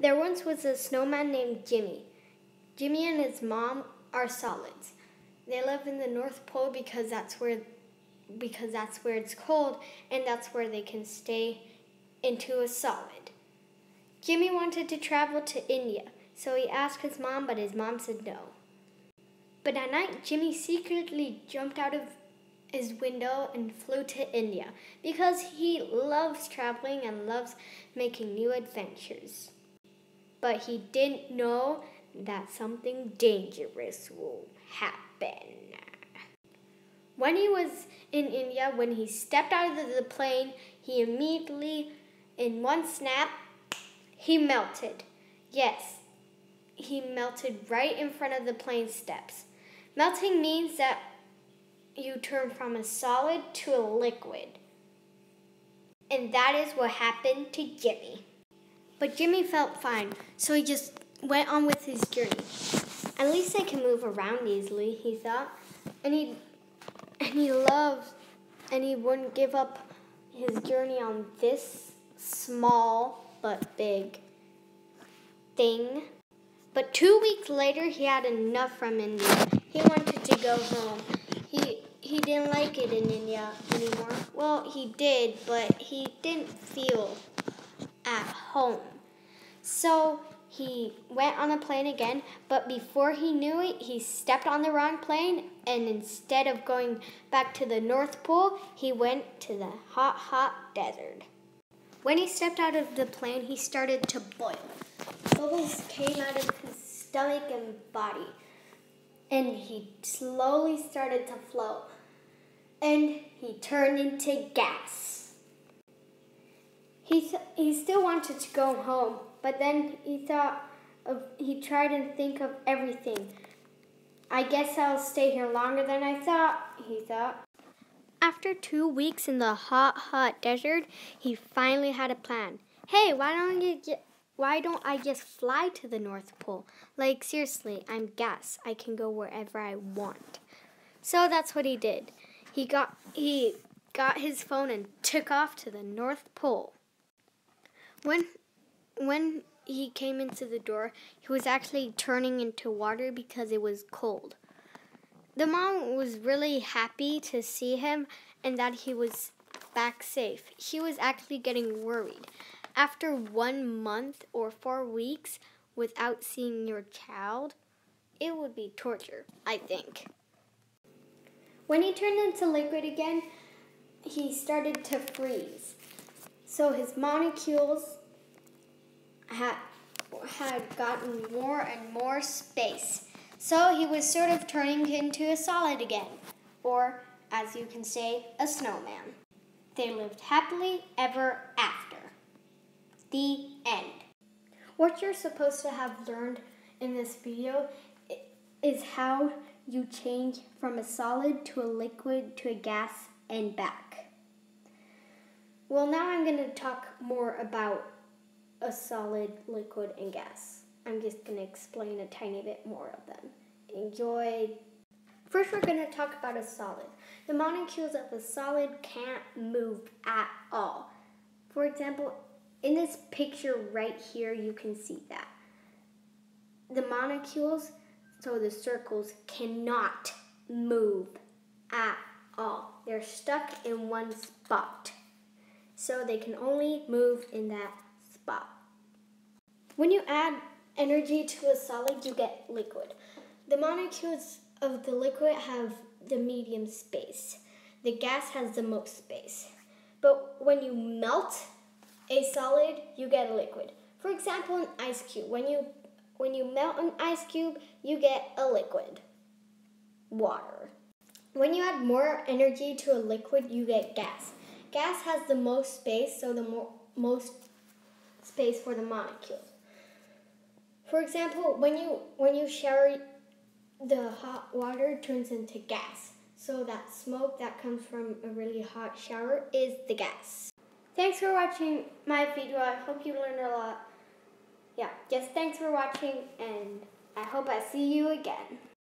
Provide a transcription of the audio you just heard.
There once was a snowman named Jimmy. Jimmy and his mom are solids. They live in the North Pole because that's where it's cold and that's where they can stay into a solid. Jimmy wanted to travel to India, so he asked his mom, but his mom said no. But at night, Jimmy secretly jumped out of his window and flew to India because he loves traveling and loves making new adventures. But he didn't know that something dangerous will happen. When he was in India, when he stepped out of the plane, he immediately, in one snap, he melted. Yes, he melted right in front of the plane steps. Melting means that you turn from a solid to a liquid. And that is what happened to Jimmy. But Jimmy felt fine, so he just went on with his journey. At least I can move around easily, he thought. And he wouldn't give up his journey on this small but big thing. But 2 weeks later, he had enough from India. He wanted to go home. He didn't like it in India anymore. Well, he did, but he didn't feel at home. So he went on a plane again, but before he knew it, he stepped on the wrong plane, and instead of going back to the North Pole, he went to the hot, hot desert. When he stepped out of the plane, he started to boil. Bubbles came out of his stomach and body, and he slowly started to float, and he turned into gas. He still wanted to go home, but then he tried and think of everything. I guess I'll stay here longer than I thought, he thought. After 2 weeks in the hot, hot desert, he finally had a plan. Hey, why don't I just fly to the North Pole? Like, seriously, I'm gas. I can go wherever I want. So that's what he did. He got his phone and took off to the North Pole. When he came into the door, he was actually turning into water because it was cold. The mom was really happy to see him and that he was back safe. She was actually getting worried. After 1 month or 4 weeks without seeing your child, it would be torture, I think. When he turned into liquid again, he started to freeze. So his molecules had gotten more and more space. So he was sort of turning into a solid again, or as you can say, a snowman. They lived happily ever after. The end. What you're supposed to have learned in this video is how you change from a solid to a liquid to a gas and back. Well, now I'm going to talk more about a solid, liquid, and gas. I'm just going to explain a tiny bit more of them. Enjoy. First, we're going to talk about a solid. The molecules of a solid can't move at all. For example, in this picture right here, you can see that. The molecules, so the circles, cannot move at all. They're stuck in one spot. So they can only move in that spot. When you add energy to a solid, you get liquid. The molecules of the liquid have the medium space. The gas has the most space. But when you melt a solid, you get a liquid. For example, an ice cube. When you melt an ice cube, you get a liquid. Water. When you add more energy to a liquid, you get gas. Gas has the most space, so the most space for the molecules. For example, when you shower, the hot water turns into gas. So that smoke that comes from a really hot shower is the gas. Thanks for watching my video. I hope you learned a lot. Yeah, just thanks for watching, and I hope I see you again.